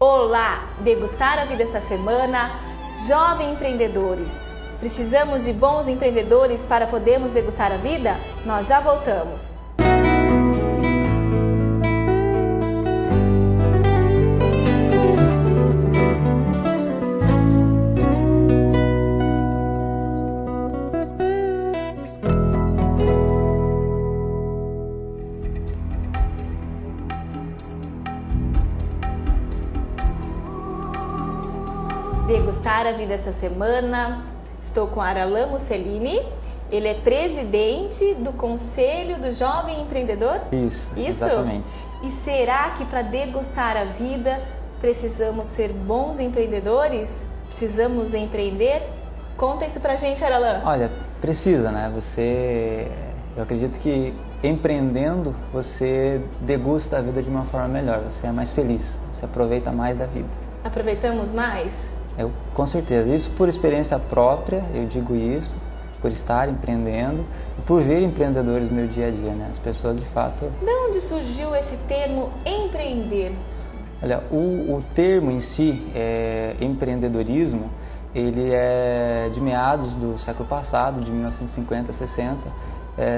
Olá! Degustar a vida essa semana, jovem empreendedores. Precisamos de bons empreendedores para podermos degustar a vida? Nós já voltamos. Degustar a vida essa semana, estou com Aralan Mussolini, ele é presidente do Conselho do Jovem Empreendedor? Isso, exatamente. E será que para degustar a vida precisamos ser bons empreendedores? Precisamos empreender? Conta isso pra gente, Aralan. Olha, precisa, né? Eu acredito que empreendendo você degusta a vida de uma forma melhor, você é mais feliz, você aproveita mais da vida. Aproveitamos mais? Com certeza, isso por experiência própria, eu digo isso, por estar empreendendo e por ver empreendedores no meu dia a dia, né? As pessoas de fato... De onde surgiu esse termo empreender? Olha, o termo em si, empreendedorismo, ele é de meados do século passado, de 1950, 60.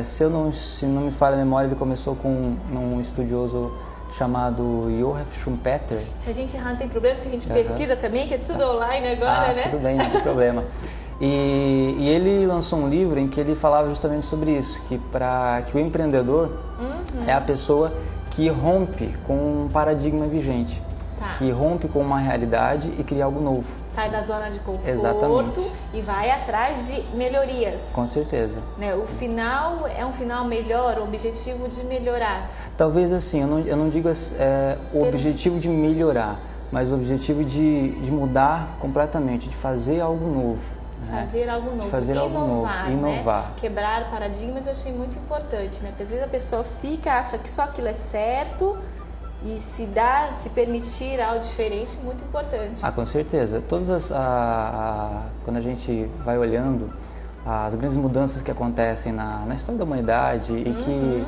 Se não me falha a memória, ele começou com um estudioso chamado Johann Schumpeter. Se a gente errar não tem problema, porque a gente pesquisa também, que é tudo online agora, né? Tudo bem, não tem problema. E ele lançou um livro em que ele falava justamente sobre isso, que o empreendedor é a pessoa que rompe com um paradigma vigente, que rompe com uma realidade e cria algo novo. Sai da zona de conforto. Exatamente. E vai atrás de melhorias. Com certeza. Né? O final é um final melhor, o objetivo de melhorar. Talvez assim, eu não digo o objetivo de melhorar, mas o objetivo de mudar completamente, de fazer algo novo. Fazer algo novo, fazer algo novo, inovar. Né? Quebrar paradigmas eu achei muito importante, né? Porque às vezes a pessoa acha que só aquilo é certo e se permitir algo diferente é muito importante. Com certeza. Quando a gente vai olhando as grandes mudanças que acontecem na história da humanidade e que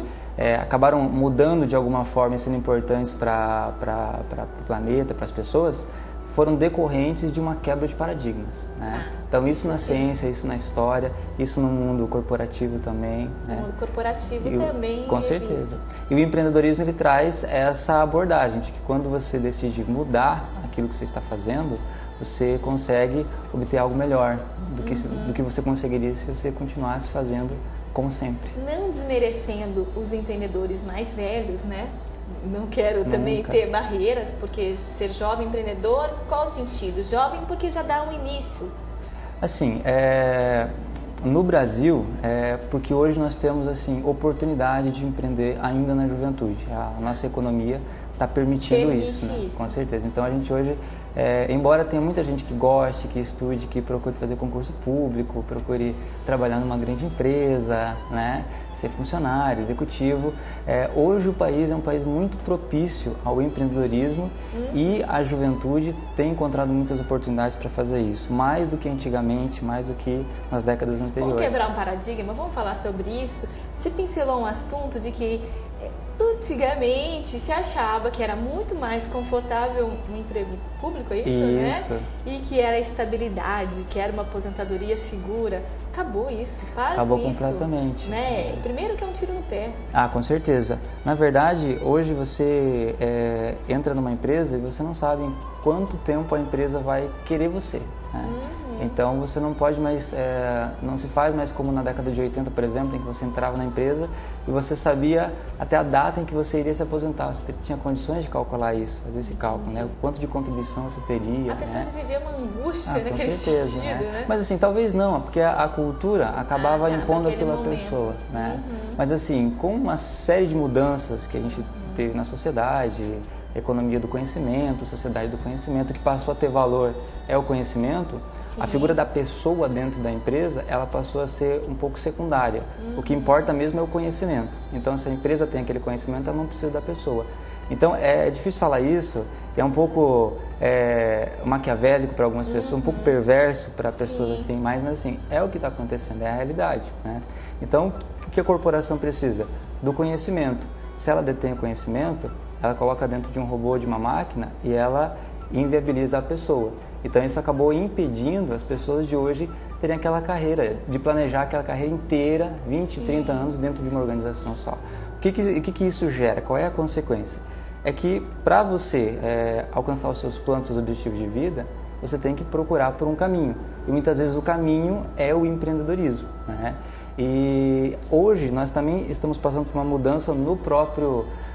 acabaram mudando de alguma forma e sendo importantes para o planeta, para as pessoas, foram decorrentes de uma quebra de paradigmas, né? Então isso na ciência, isso na história, isso no mundo corporativo também. No mundo corporativo também. Com certeza. E o empreendedorismo ele traz essa abordagem de que quando você decide mudar aquilo que você está fazendo, você consegue obter algo melhor do que você conseguiria se você continuasse fazendo como sempre. Não desmerecendo os empreendedores mais velhos, né? Não quero também ter barreiras, porque ser jovem empreendedor, qual o sentido? Jovem porque já dá um início. Assim, no Brasil, porque hoje nós temos assim, oportunidade de empreender ainda na juventude. A nossa economia está permitindo isso, né? Com certeza. Então a gente hoje, embora tenha muita gente que goste, que estude, que procure fazer concurso público, procure trabalhar numa grande empresa, né? Ser funcionário, executivo. Hoje o país é um país muito propício ao empreendedorismo e a juventude tem encontrado muitas oportunidades para fazer isso, mais do que antigamente, mais do que nas décadas anteriores. Vamos quebrar um paradigma, vamos falar sobre isso. Você pincelou um assunto de que antigamente se achava que era muito mais confortável um emprego público, é isso, né? E que era estabilidade, que era uma aposentadoria segura. Acabou isso, acabou completamente. Né? Primeiro que é um tiro no pé. Com certeza. Na verdade, hoje você entra numa empresa e você não sabe em quanto tempo a empresa vai querer você, né? Então você não pode mais, não se faz mais como na década de 80, por exemplo, em que você entrava na empresa e você sabia até a data em que você iria se aposentar. Você tinha condições de calcular isso, fazer esse cálculo, né? O quanto de contribuição você teria. A pessoa de viver uma angústia com naquele certeza, sentido, né? Mas assim, talvez não, porque a cultura acabava impondo aquilo à pessoa, né? Mas assim, com uma série de mudanças que a gente teve na sociedade, economia do conhecimento, sociedade do conhecimento, que passou a ter valor é o conhecimento, sim, a figura da pessoa dentro da empresa, ela passou a ser um pouco secundária. O que importa mesmo é o conhecimento. Então, se a empresa tem aquele conhecimento, ela não precisa da pessoa. Então, é difícil falar isso, é um pouco maquiavélico para algumas pessoas, um pouco perverso para pessoas assim, mas assim, é o que está acontecendo, é a realidade, né? Então, o que a corporação precisa? Do conhecimento. Se ela detém o conhecimento, ela coloca dentro de um robô, de uma máquina, e ela inviabiliza a pessoa. Então, isso acabou impedindo as pessoas de hoje terem aquela carreira, de planejar aquela carreira inteira, 20, 30 anos dentro de uma organização só. O que isso gera? Qual é a consequência? É que para você alcançar os seus planos, seus objetivos de vida, você tem que procurar por um caminho. E muitas vezes o caminho é o empreendedorismo, né? E hoje nós também estamos passando por uma mudança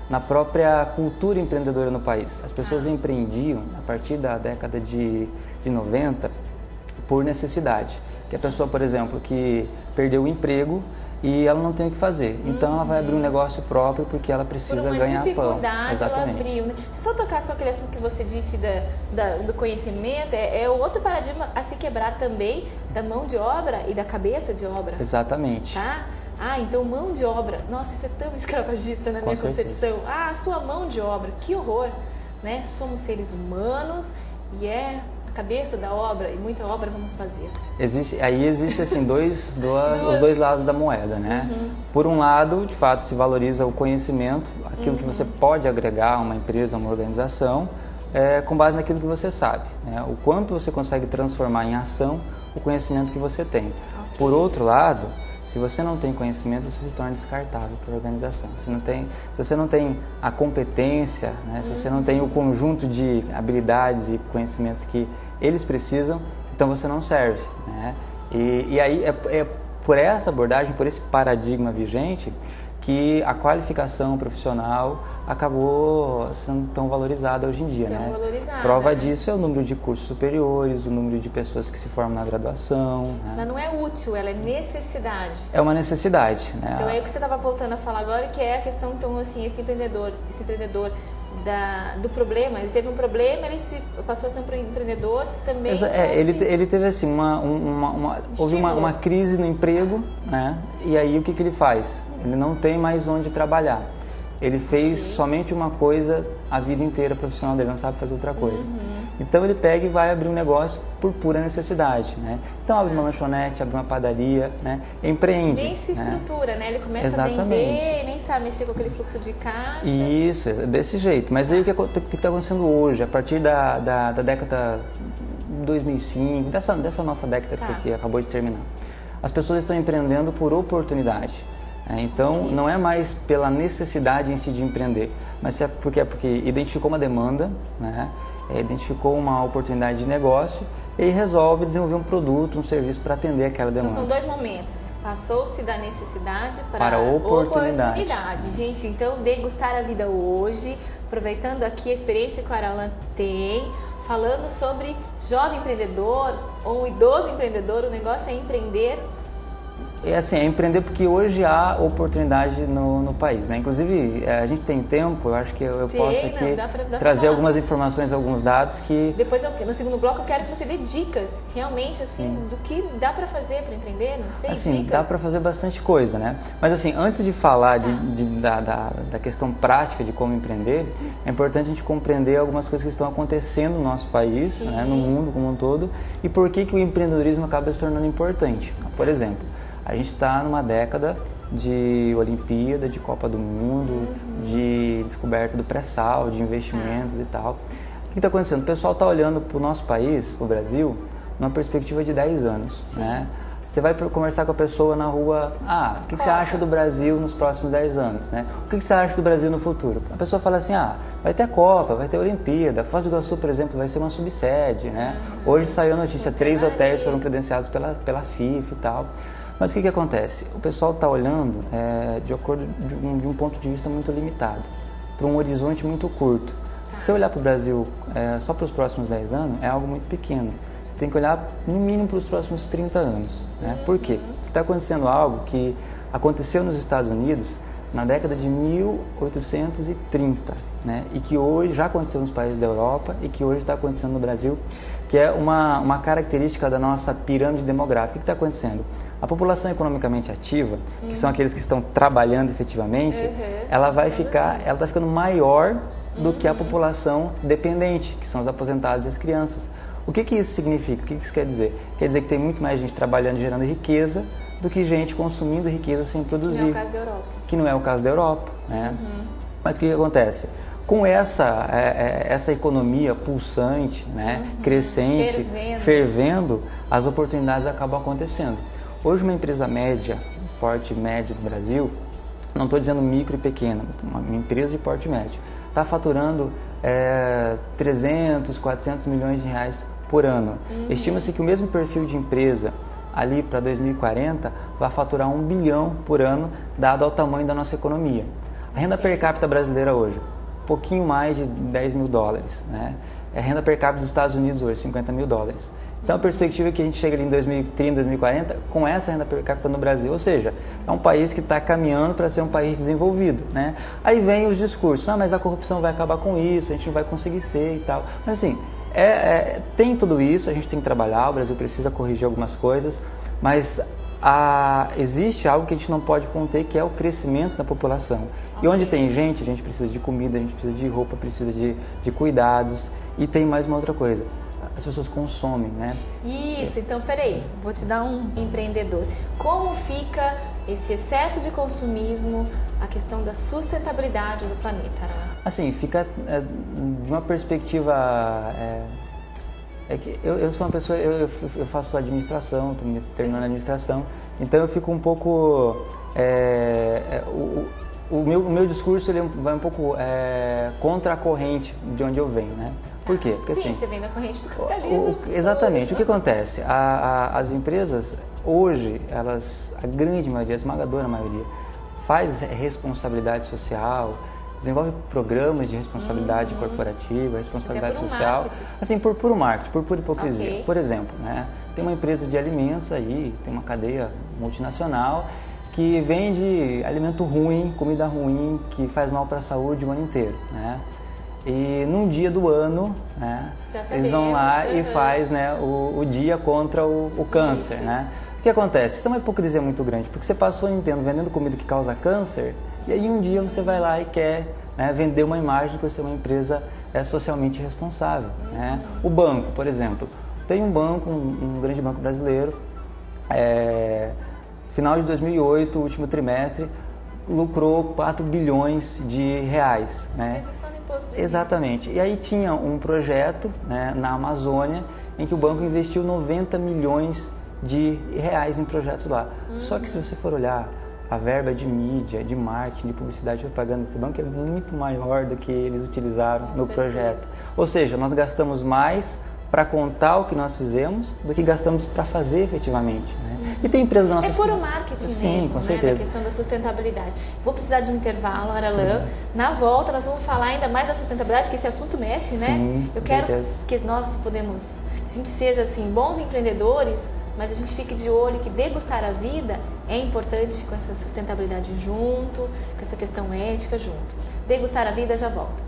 na própria cultura empreendedora no país. As pessoas empreendiam a partir da década de 90 por necessidade. Que a pessoa, por exemplo, que perdeu o emprego e ela não tem o que fazer. Então ela vai abrir um negócio próprio porque ela precisa ganhar pão. Exatamente. Ela abriu, né? Deixa eu só tocar só aquele assunto que você disse do conhecimento. É outro paradigma a se quebrar também da mão de obra e da cabeça de obra. Exatamente. Tá? Então mão de obra. Nossa, isso é tão escravagista na minha concepção. A sua mão de obra. Que horror, né? Somos seres humanos e a cabeça da obra e muita obra vamos fazer. Existe assim os dois lados da moeda, né? Por um lado, de fato, se valoriza o conhecimento, aquilo que você pode agregar a uma empresa, a uma organização, com base naquilo que você sabe, né? O quanto você consegue transformar em ação o conhecimento que você tem. Okay. Por outro lado, se você não tem conhecimento, você se torna descartável para a organização. Se você não tem a competência, né? Se você não tem o conjunto de habilidades e conhecimentos que eles precisam, então você não serve, né? E aí é por essa abordagem, por esse paradigma vigente, que a qualificação profissional acabou sendo tão valorizada hoje em dia, né? Prova disso é o número de cursos superiores, o número de pessoas que se formam na graduação. Né? Ela não é útil, ela é necessidade. É uma necessidade, né? Então é o que você estava voltando a falar agora, que é a questão, então, assim, esse empreendedor do problema, ele teve um problema, ele passou a ser um empreendedor também. Ele teve assim, houve uma crise no emprego, né? E aí o que ele faz? Ele não tem mais onde trabalhar. Ele fez somente uma coisa a vida inteira profissional dele, não sabe fazer outra coisa. Então ele pega e vai abrir um negócio por pura necessidade, né? Então abre uma lanchonete, abre uma padaria, né? Empreende. Nem se estrutura, né? Ele começa a vender e nem sabe mexer com aquele fluxo de caixa. Isso, desse jeito. Mas aí o que está acontecendo hoje, a partir da década de 2005, dessa nossa década que acabou de terminar, as pessoas estão empreendendo por oportunidade. Então, não é mais pela necessidade em si de empreender, mas porque identificou uma demanda, né? Identificou uma oportunidade de negócio e resolve desenvolver um produto, um serviço para atender aquela demanda. Então, são dois momentos. Passou-se da necessidade para a oportunidade. Gente, então, degustar a vida hoje, aproveitando aqui a experiência que o Aralan tem, falando sobre jovem empreendedor ou um idoso empreendedor, o negócio é empreender. É empreender porque hoje há oportunidade no país, né? Inclusive, a gente tem tempo, eu acho que eu posso aqui trazer algumas informações, alguns dados que... Depois, no segundo bloco, eu quero que você dê dicas, realmente, assim, do que dá para fazer para empreender, não sei, assim, dicas. Dá para fazer bastante coisa, né? Mas, assim, antes de falar da questão prática de como empreender, é importante a gente compreender algumas coisas que estão acontecendo no nosso país, né? No mundo como um todo, e por que o empreendedorismo acaba se tornando importante. Por exemplo, a gente está numa década de Olimpíada, de Copa do Mundo, de descoberta do pré-sal, de investimentos e tal. O que está acontecendo? O pessoal está olhando para o nosso país, para o Brasil, numa perspectiva de 10 anos. Né? Você vai conversar com a pessoa na rua, o que você acha do Brasil nos próximos 10 anos? Né? O que você acha do Brasil no futuro? A pessoa fala assim, vai ter Copa, vai ter Olimpíada, Foz do Iguaçu, por exemplo, vai ser uma subsede. Né? Hoje saiu a notícia, 3 hotéis foram credenciados pela FIFA e tal. Mas o que acontece? O pessoal está olhando de acordo de um ponto de vista muito limitado, para um horizonte muito curto. Se você olhar para o Brasil só para os próximos 10 anos, é algo muito pequeno. Você tem que olhar no mínimo para os próximos 30 anos. Né? Por quê? Está acontecendo algo que aconteceu nos Estados Unidos na década de 1830, né? E que hoje já aconteceu nos países da Europa e que hoje está acontecendo no Brasil, que é uma característica da nossa pirâmide demográfica. O que está acontecendo? A população economicamente ativa, que são aqueles que estão trabalhando efetivamente, ela está ficando maior do que a população dependente, que são os aposentados e as crianças. O que isso significa? O que isso quer dizer? Quer dizer que tem muito mais gente trabalhando e gerando riqueza do que gente consumindo riqueza sem produzir. Que não é o caso da Europa. Que não é o caso da Europa, né? Mas o que acontece? Com essa economia pulsante, né, crescente, fervendo, as oportunidades acabam acontecendo. Hoje uma empresa média, porte médio do Brasil, não estou dizendo micro e pequena, uma empresa de porte médio, está faturando 300, 400 milhões de reais por ano. Estima-se que o mesmo perfil de empresa ali para 2040 vai faturar 1 bilhão por ano, dado ao tamanho da nossa economia. A renda per capita brasileira hoje, um pouquinho mais de 10 mil dólares, né? A renda per capita dos Estados Unidos hoje, 50 mil dólares. Então a perspectiva é que a gente chega ali em 2030, 2040 com essa renda per capita no Brasil, ou seja, é um país que está caminhando para ser um país desenvolvido, né? Aí vem os discursos, mas a corrupção vai acabar com isso, a gente não vai conseguir ser e tal. Mas assim, tem tudo isso, a gente tem que trabalhar, o Brasil precisa corrigir algumas coisas, mas existe algo que a gente não pode conter, que é o crescimento da população. E onde tem gente, a gente precisa de comida, a gente precisa de roupa, precisa de cuidados. E tem mais uma outra coisa, as pessoas consomem, né? Isso, então peraí, vou te dar um empreendedor. Como fica esse excesso de consumismo, a questão da sustentabilidade do planeta, né? Assim, fica de uma perspectiva... que eu sou uma pessoa, eu faço administração, estou terminando a administração, então eu fico um pouco... O meu discurso ele vai um pouco contra a corrente de onde eu venho, né? Por quê? Porque, sim, assim, você vem da corrente do capitalismo. Exatamente. O que acontece? As empresas, hoje, a grande maioria, a esmagadora maioria, faz responsabilidade social, desenvolve programas de responsabilidade corporativa, responsabilidade social, marketing. Assim, por puro marketing, por pura hipocrisia. Okay. Por exemplo, né, tem uma empresa de alimentos aí, tem uma cadeia multinacional que vende alimento ruim, comida ruim, que faz mal para a saúde o ano inteiro, né? E num dia do ano, né, eles vão lá e faz, né, o dia contra o câncer, né? O que acontece? Isso é uma hipocrisia muito grande, porque você passa o ano inteiro vendendo comida que causa câncer, e aí um dia você vai lá e quer, né, vender uma imagem que você é uma empresa socialmente responsável, né? O banco, por exemplo, tem um banco, um grande banco brasileiro, final de 2008, último trimestre, lucrou 4 bilhões de reais, né? Exatamente. E aí tinha um projeto, né, na Amazônia em que o banco investiu 90 milhões de reais em projetos lá. Só que se você for olhar, a verba de mídia, de marketing, de publicidade e propaganda desse banco é muito maior do que eles utilizaram no projeto. Ou seja, nós gastamos mais para contar o que nós fizemos do que gastamos para fazer efetivamente, né? E tem empresas da nossa... É puro marketing mesmo, com né? certeza. Da questão da sustentabilidade. Vou precisar de um intervalo, Aralan. Na volta nós vamos falar ainda mais da sustentabilidade, que esse assunto mexe, né? Sim, eu quero que nós que a gente seja assim, bons empreendedores, mas a gente fique de olho que degustar a vida é importante com essa sustentabilidade junto, com essa questão ética junto. Degustar a vida, já volta.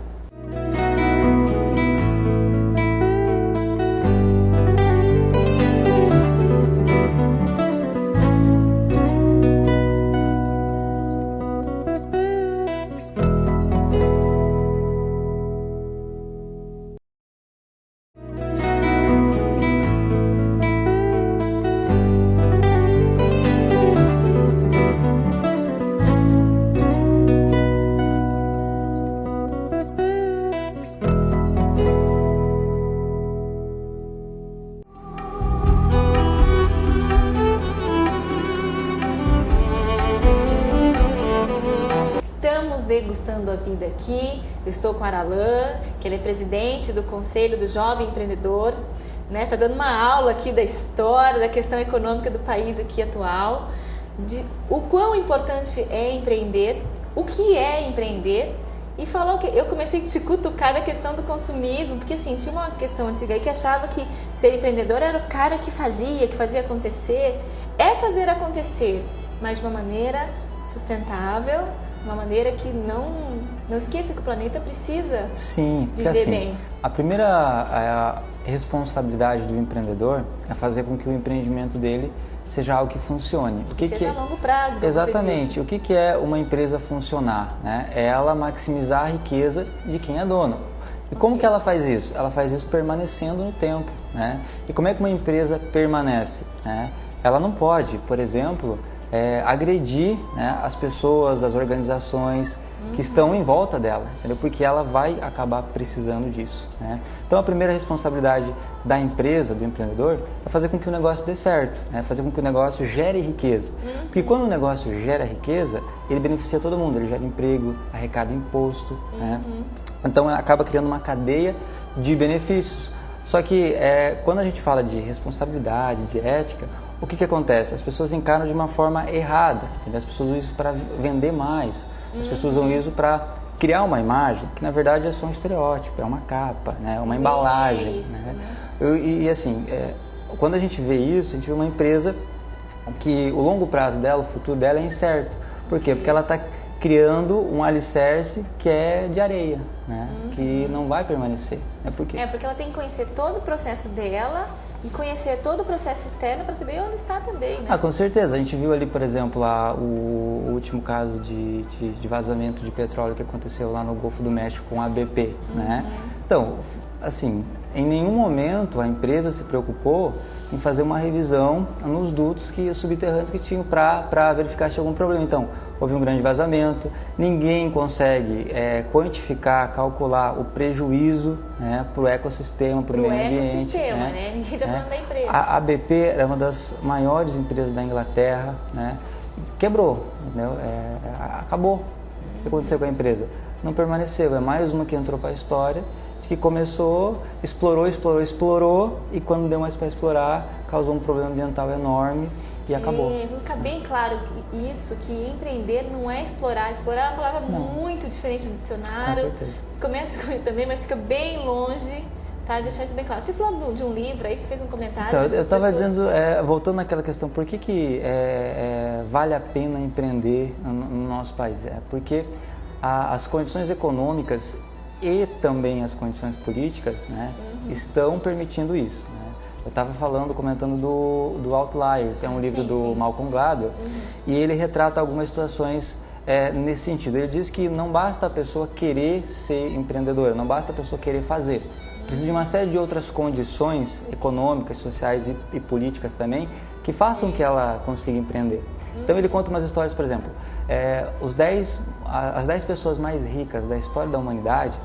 Degustando a vida aqui, eu estou com a Aralan, que ele é presidente do Conselho do Jovem Empreendedor, né? Tá dando uma aula aqui da história, da questão econômica do país aqui atual, de o quão importante é empreender, o que é empreender, e falou que eu comecei a te cutucar da questão do consumismo, porque assim, tinha uma questão antiga aí que achava que ser empreendedor era o cara que fazia acontecer, é fazer acontecer, mas de uma maneira sustentável, uma maneira que não esqueça que o planeta precisa viver assim, bem. A primeira responsabilidade do empreendedor é fazer com que o empreendimento dele seja algo que funcione. Seja a longo prazo, como exatamente. você disse. O que é uma empresa funcionar? Né? É ela maximizar a riqueza de quem é dono. E como que ela faz isso? Ela faz isso permanecendo no tempo. Né? E como é que uma empresa permanece? Né? Ela não pode, por exemplo, agredir, né, as pessoas, as organizações que estão em volta dela, entendeu? Porque ela vai acabar precisando disso. Né? Então a primeira responsabilidade da empresa, do empreendedor, é fazer com que o negócio dê certo, né? Fazer com que o negócio gere riqueza. Porque quando o negócio gera riqueza, ele beneficia todo mundo, ele gera emprego, arrecada imposto. Né? Então acaba criando uma cadeia de benefícios. Só que quando a gente fala de responsabilidade, de ética, o que acontece? As pessoas encaram de uma forma errada, entendeu? As pessoas usam isso para vender mais, as pessoas usam isso para criar uma imagem que na verdade é só um estereótipo, é uma capa, né? Uma embalagem. Isso, né? Né? Assim, quando a gente vê isso, a gente vê uma empresa que o longo prazo dela, o futuro dela é incerto. Por quê? Porque ela está criando um alicerce que é de areia, né? Que não vai permanecer. Porque ela tem que conhecer todo o processo dela e conhecer todo o processo externo para saber onde está também, né? Com certeza. A gente viu ali, por exemplo, lá o último caso de vazamento de petróleo que aconteceu lá no Golfo do México com a BP, né? Então, assim, em nenhum momento a empresa se preocupou em fazer uma revisão nos dutos subterrâneos que tinham para verificar se tinha algum problema. Então, houve um grande vazamento, ninguém consegue quantificar, calcular o prejuízo, né, para o ecossistema, para o meio ambiente. Né? Ninguém está falando da empresa. A BP era uma das maiores empresas da Inglaterra, né? Quebrou, entendeu? Acabou. O que aconteceu com a empresa? Não permaneceu, é mais uma que entrou para a história, que começou, explorou e quando deu mais para explorar, causou um problema ambiental enorme e acabou. Vou ficar bem claro que empreender não é explorar. Explorar é uma palavra muito diferente do dicionário. Com certeza. Começa com também, mas fica bem longe, tá? Deixar isso bem claro. Você falou de um livro, aí você fez um comentário. Então, eu estava dizendo, voltando naquela questão, por que vale a pena empreender no nosso país? Porque as condições econômicas e também as condições políticas, né, estão permitindo isso. Né? Eu estava comentando do Outliers, é um livro do Malcolm Gladwell, e ele retrata algumas situações nesse sentido. Ele diz que não basta a pessoa querer ser empreendedora, não basta a pessoa querer fazer. Precisa de uma série de outras condições econômicas, sociais e políticas também que façam que ela consiga empreender. Então ele conta umas histórias, por exemplo, as 10 pessoas mais ricas da história da humanidade,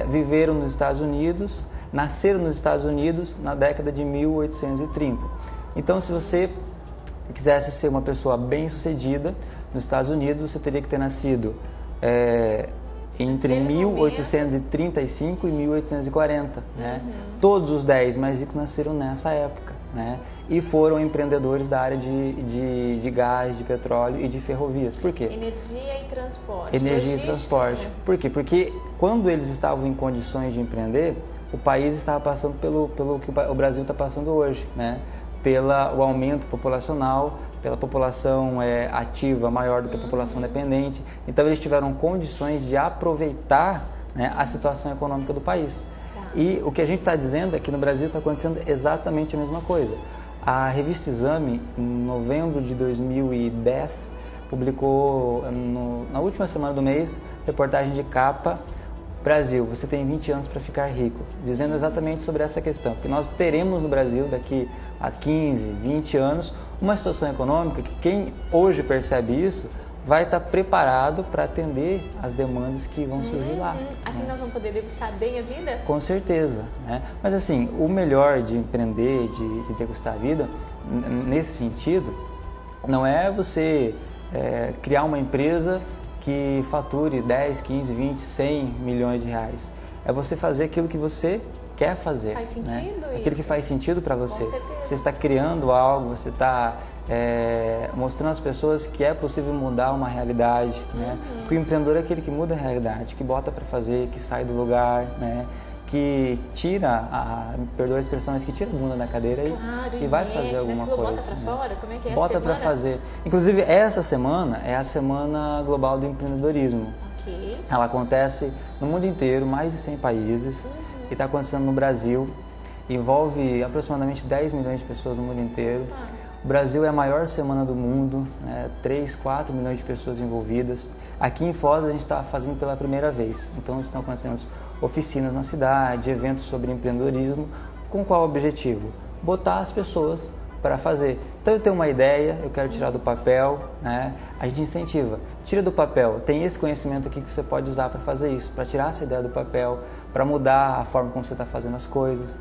viveram nos Estados Unidos, nasceram nos Estados Unidos na década de 1830. Então, se você quisesse ser uma pessoa bem-sucedida nos Estados Unidos, você teria que ter nascido entre 1835 e 1840. Né? Todos os 10 mais ricos nasceram nessa época. Né? E foram empreendedores da área de gás, de petróleo e de ferrovias. Por quê? Energia e transporte. Energia e transporte. Por quê? Porque quando eles estavam em condições de empreender, o país estava passando pelo que o Brasil está passando hoje, né? Pelo aumento populacional, pela população ativa maior do que a população dependente. Então eles tiveram condições de aproveitar, né, a situação econômica do país. E o que a gente está dizendo é que no Brasil está acontecendo exatamente a mesma coisa. A revista Exame, em novembro de 2010, publicou na última semana do mês, reportagem de capa: Brasil, você tem 20 anos para ficar rico, dizendo exatamente sobre essa questão, que nós teremos no Brasil daqui a 15, 20 anos uma situação econômica que quem hoje percebe isso vai estar preparado para atender as demandas que vão surgir lá. Assim nós vamos poder degustar bem a vida? Com certeza. Né? Mas assim, o melhor de empreender, de degustar a vida, nesse sentido, não é você criar uma empresa que fature 10, 15, 20, 100 milhões de reais. É você fazer aquilo que você quer fazer. Faz sentido, né? isso? Aquilo que faz sentido para você. Com certeza. Você está criando algo, você está mostrando às pessoas que é possível mudar uma realidade. Né? Porque o empreendedor é aquele que muda a realidade, que bota para fazer, que sai do lugar, né? que tira, perdoa a expressão, mas que tira a bunda da cadeira e vai fazer alguma coisa. Bota pra fora? Como é que é bota para fazer. Inclusive, essa semana é a Semana Global do Empreendedorismo. Okay. Ela acontece no mundo inteiro, mais de 100 países, e está acontecendo no Brasil. Envolve aproximadamente 10 milhões de pessoas no mundo inteiro. O Brasil é a maior semana do mundo, 3, 4 milhões de pessoas envolvidas. Aqui em Foz a gente está fazendo pela primeira vez. Então estão acontecendo oficinas na cidade, eventos sobre empreendedorismo. Com qual objetivo? Botar as pessoas para fazer. Então eu tenho uma ideia, eu quero tirar do papel, a gente incentiva. Tira do papel, tem esse conhecimento aqui que você pode usar para fazer isso, para tirar essa ideia do papel, para mudar a forma como você está fazendo as coisas.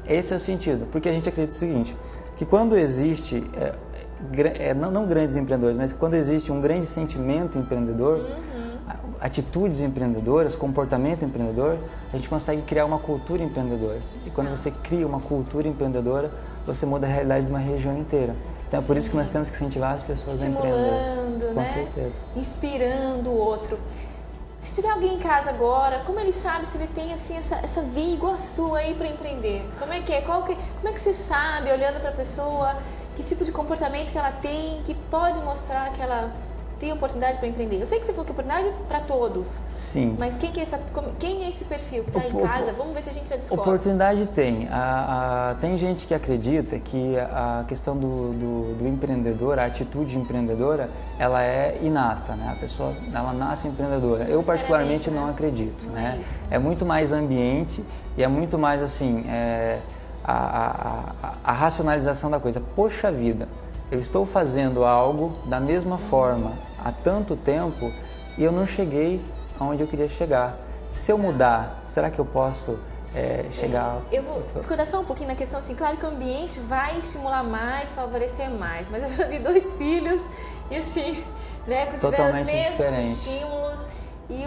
Esse é o sentido, porque a gente acredita o seguinte, que quando existe, não grandes empreendedores, mas quando existe um grande sentimento empreendedor, atitudes empreendedoras, comportamento empreendedor, a gente consegue criar uma cultura empreendedora. E quando você cria uma cultura empreendedora, você muda a realidade de uma região inteira. Então é por isso que nós temos que incentivar as pessoas a empreender. Com certeza. Inspirando o outro. Se tiver alguém em casa agora, como ele sabe se ele tem assim, essa via igual a sua aí para empreender? Como é que é? Como é que você sabe, olhando para a pessoa, que tipo de comportamento que ela tem, que pode mostrar que ela tem oportunidade para empreender? Eu sei que você falou que oportunidade é para todos. Sim. Mas quem é esse perfil que está em casa? Vamos ver se a gente já descobre. Oportunidade tem. Tem gente que acredita que a questão do empreendedor, a atitude empreendedora, ela é inata, A pessoa, ela nasce empreendedora. Eu particularmente não acredito, É muito mais ambiente e é muito mais assim, a racionalização da coisa. Poxa vida, eu estou fazendo algo da mesma forma há tanto tempo e eu não cheguei aonde eu queria chegar. Se eu mudar, será que eu posso chegar... Eu vou discordar só um pouquinho na questão assim, claro que o ambiente vai estimular mais, favorecer mais, mas eu já vi 2 filhos e assim, que tiveram os mesmos estímulos e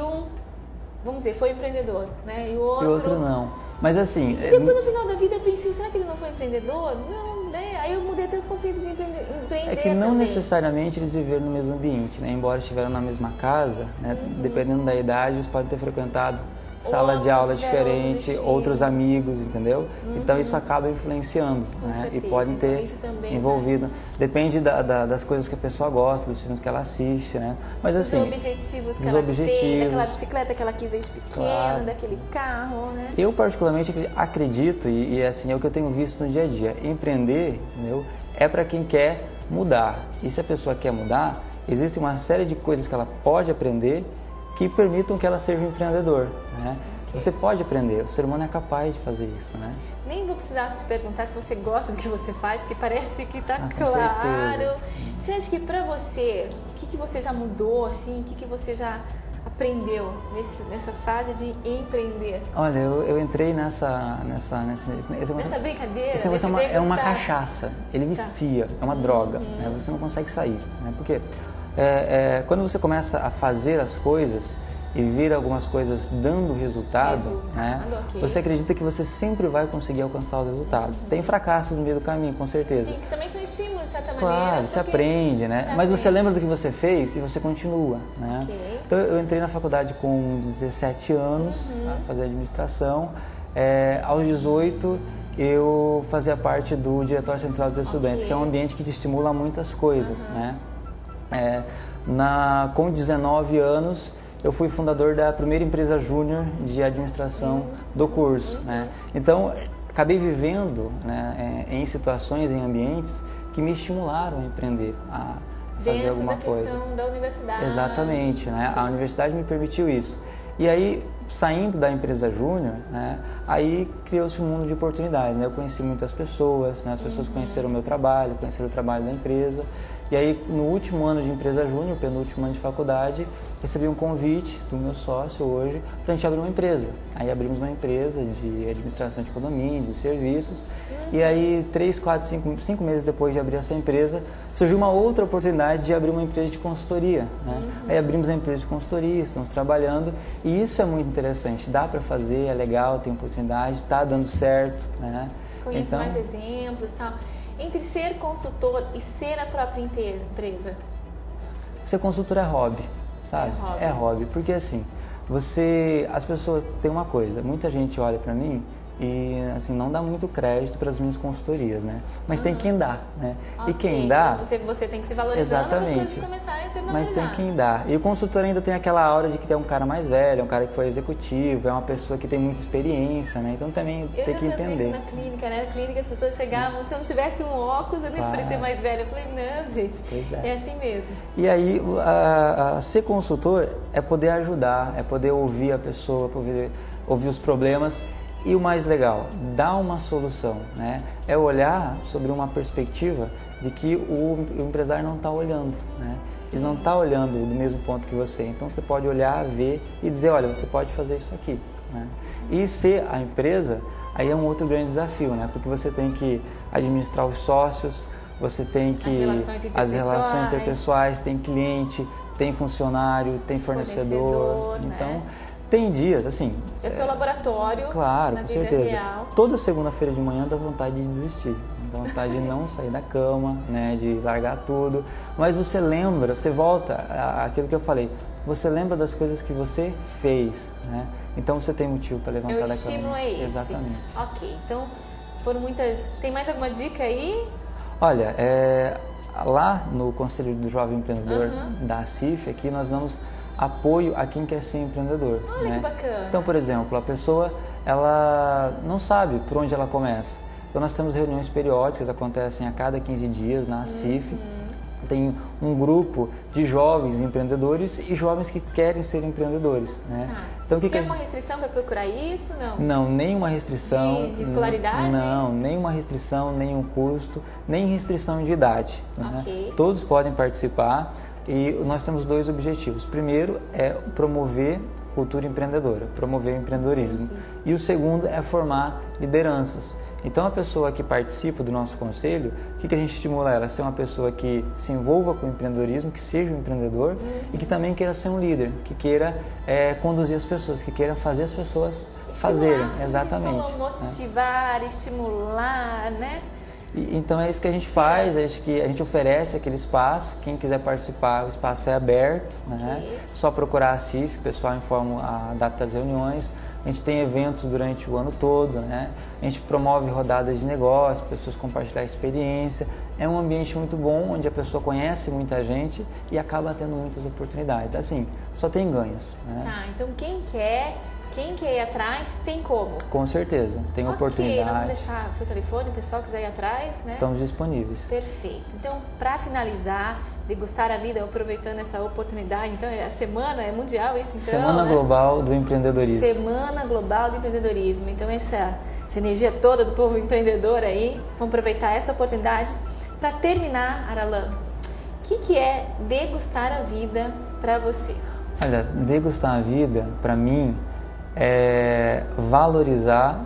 vamos dizer, foi empreendedor, E o outro não. Mas assim... E depois no final da vida eu pensei, será que ele não foi empreendedor? Não, Aí eu mudei até os conceitos de empreender. É que não necessariamente eles viveram no mesmo ambiente, Embora estiveram na mesma casa, dependendo da idade, eles podem ter frequentado sala de aula diferente, outros amigos, entendeu? Então isso acaba influenciando, E podem ter envolvido. Depende das coisas que a pessoa gosta, dos filmes que ela assiste, Mas assim, dos objetivos que ela tem, daquela bicicleta que ela quis desde pequena, daquele carro, Eu particularmente acredito, e assim, é o que eu tenho visto no dia a dia, empreender, entendeu? É para quem quer mudar. E se a pessoa quer mudar, existe uma série de coisas que ela pode aprender que permitam que ela seja um empreendedor, Você pode aprender, o ser humano é capaz de fazer isso, Nem vou precisar te perguntar se você gosta do que você faz, porque parece que está claro. Certeza. Você acha que para você, o que você já mudou, assim, o que você já aprendeu nessa fase de empreender? Olha, eu entrei nessa brincadeira. Esse negócio é uma cachaça, ele vicia, é uma droga, Você não consegue sair, Porque quando você começa a fazer as coisas e ver algumas coisas dando resultado, okay. Você acredita que você sempre vai conseguir alcançar os resultados. Tem fracassos no meio do caminho, com certeza. Sim, que também são estímulos, de certa maneira. Claro, você aprende, Mas você lembra do que você fez e você continua, Okay. Então eu entrei na faculdade com 17 anos, a fazer administração. Aos 18 eu fazia parte do Diretório Central dos Estudantes, que é um ambiente que te estimula muitas coisas, Com 19 anos eu fui fundador da primeira empresa júnior de administração do curso, Então acabei vivendo em situações, em ambientes que me estimularam a empreender, a fazer alguma coisa. Dentro da questão da universidade. Exatamente, A universidade me permitiu isso. E aí, saindo da empresa júnior, aí criou-se um mundo de oportunidades, Eu conheci muitas pessoas, as pessoas conheceram o meu trabalho, conheceram o trabalho da empresa. E aí, no último ano de empresa júnior, penúltimo ano de faculdade, recebi um convite do meu sócio hoje para a gente abrir uma empresa. Aí abrimos uma empresa de administração de condomínios, de serviços. E aí, 3, 4, 5 meses depois de abrir essa empresa, surgiu uma outra oportunidade de abrir uma empresa de consultoria. Aí abrimos a empresa de consultoria, estamos trabalhando. E isso é muito interessante. Dá para fazer, é legal, tem oportunidade, está dando certo. Conheço mais exemplos, tal. Entre ser consultor e ser a própria empresa? Ser consultor é hobby, sabe? É hobby, porque assim, as pessoas, tem uma coisa, muita gente olha para mim e assim não dá muito crédito para as minhas consultorias, né? Mas tem quem dá, né? Okay. E quem dá... Então você tem que se valorizar para as coisas começarem a ser valorizadas. Mas tem quem dá. E o consultor ainda tem aquela aura de que é um cara mais velho, é um cara que foi executivo, é uma pessoa que tem muita experiência, né? Então também tem que entender. Eu já isso na clínica, né? Na clínica as pessoas chegavam, se eu não tivesse um óculos eu nem parecia mais velha. Eu falei, não, gente, é assim mesmo. E aí, ser consultor é poder ajudar, é poder ouvir a pessoa, poder ouvir os problemas. E o mais legal, dar uma solução, né? É olhar sobre uma perspectiva de que o empresário não está olhando, né? Ele não está olhando do mesmo ponto que você. Então você pode olhar, ver e dizer, olha, você pode fazer isso aqui, né? E ser a empresa, aí é um outro grande desafio, né? Porque você tem que administrar os sócios, você tem que... As relações interpessoais, tem cliente, tem funcionário, tem fornecedor. Então... Né? Tem dias, assim... É seu laboratório, claro, na com vida certeza. real. Toda segunda-feira de manhã dá vontade de desistir. Dá vontade de não sair da cama, né, de largar tudo. Mas você lembra, você volta àquilo que eu falei. Você lembra das coisas que você fez, né? Então você tem motivo para levantar da cama. O estímulo é esse. Exatamente. Ok, então foram muitas... Tem mais alguma dica aí? Olha, lá no Conselho do Jovem Empreendedor da CIF, aqui nós damos apoio a quem quer ser empreendedor. Olha, né? que bacana. Então, por exemplo, a pessoa ela não sabe por onde ela começa. Então, nós temos reuniões periódicas, acontecem a cada 15 dias na CIF. Tem um grupo de jovens empreendedores e jovens que querem ser empreendedores. Né? Então, tem alguma restrição para procurar isso? Não, nenhuma restrição. De escolaridade? Não, nenhuma restrição, nenhum custo, nem restrição de idade. Okay. Né? Todos podem participar. E nós temos 2 objetivos. O primeiro é promover cultura empreendedora, promover o empreendedorismo. E o segundo é formar lideranças. Então, a pessoa que participa do nosso conselho, o que a gente estimula ela? A ser uma pessoa que se envolva com o empreendedorismo, que seja um empreendedor e que também queira ser um líder, que queira conduzir as pessoas, que queira fazer as pessoas fazerem. Exatamente. A gente falou motivar, estimular, né? Então é isso que a gente faz, a gente oferece aquele espaço, quem quiser participar, o espaço é aberto, né? Só procurar a CIF, o pessoal informa a data das reuniões, a gente tem eventos durante o ano todo, né? A gente promove rodadas de negócio, pessoas compartilhar experiência, é um ambiente muito bom, onde a pessoa conhece muita gente e acaba tendo muitas oportunidades, assim, só tem ganhos. Né? Então quem quer ir atrás, tem como? Com certeza, tem oportunidade. Nós vamos deixar o seu telefone, o pessoal quiser ir atrás, né? Estamos disponíveis. Perfeito. Então, para finalizar, degustar a vida, aproveitando essa oportunidade, então a semana é mundial isso, então, Semana Global do Empreendedorismo. Semana Global do Empreendedorismo. Então, essa energia toda do povo empreendedor aí, vamos aproveitar essa oportunidade. Para terminar, Aralan, o que é degustar a vida para você? Olha, degustar a vida, para mim, é valorizar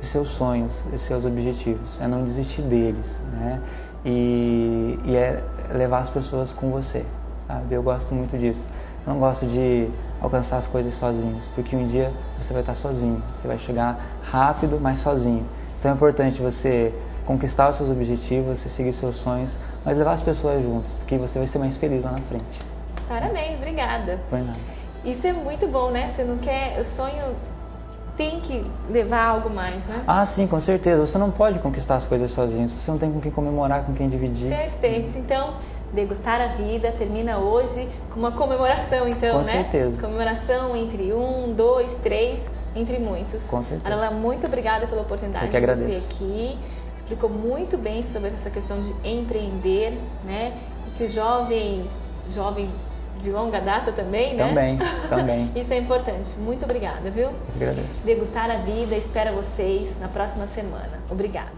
os seus sonhos, os seus objetivos, é não desistir deles, né? E é levar as pessoas com você, sabe? Eu gosto muito disso. Eu não gosto de alcançar as coisas sozinhos, porque um dia você vai estar sozinho, você vai chegar rápido, mas sozinho. Então é importante você conquistar os seus objetivos, você seguir seus sonhos, mas levar as pessoas juntos, porque você vai ser mais feliz lá na frente. Parabéns, obrigada. Por nada. Isso é muito bom, né? Você não quer... O sonho tem que levar algo mais, né? Ah, sim, com certeza. Você não pode conquistar as coisas sozinho. Você não tem com quem comemorar, com quem dividir. Perfeito. Então, degustar a vida termina hoje com uma comemoração, então, com né? certeza. Comemoração entre 1, 2, 3, entre muitos. Com certeza. Aralan, muito obrigada pela oportunidade de você aqui. Explicou muito bem sobre essa questão de empreender, né? E que o jovem de longa data também, né? Também. Isso é importante. Muito obrigada, viu? Eu agradeço. Degustar a vida, espero vocês na próxima semana. Obrigada.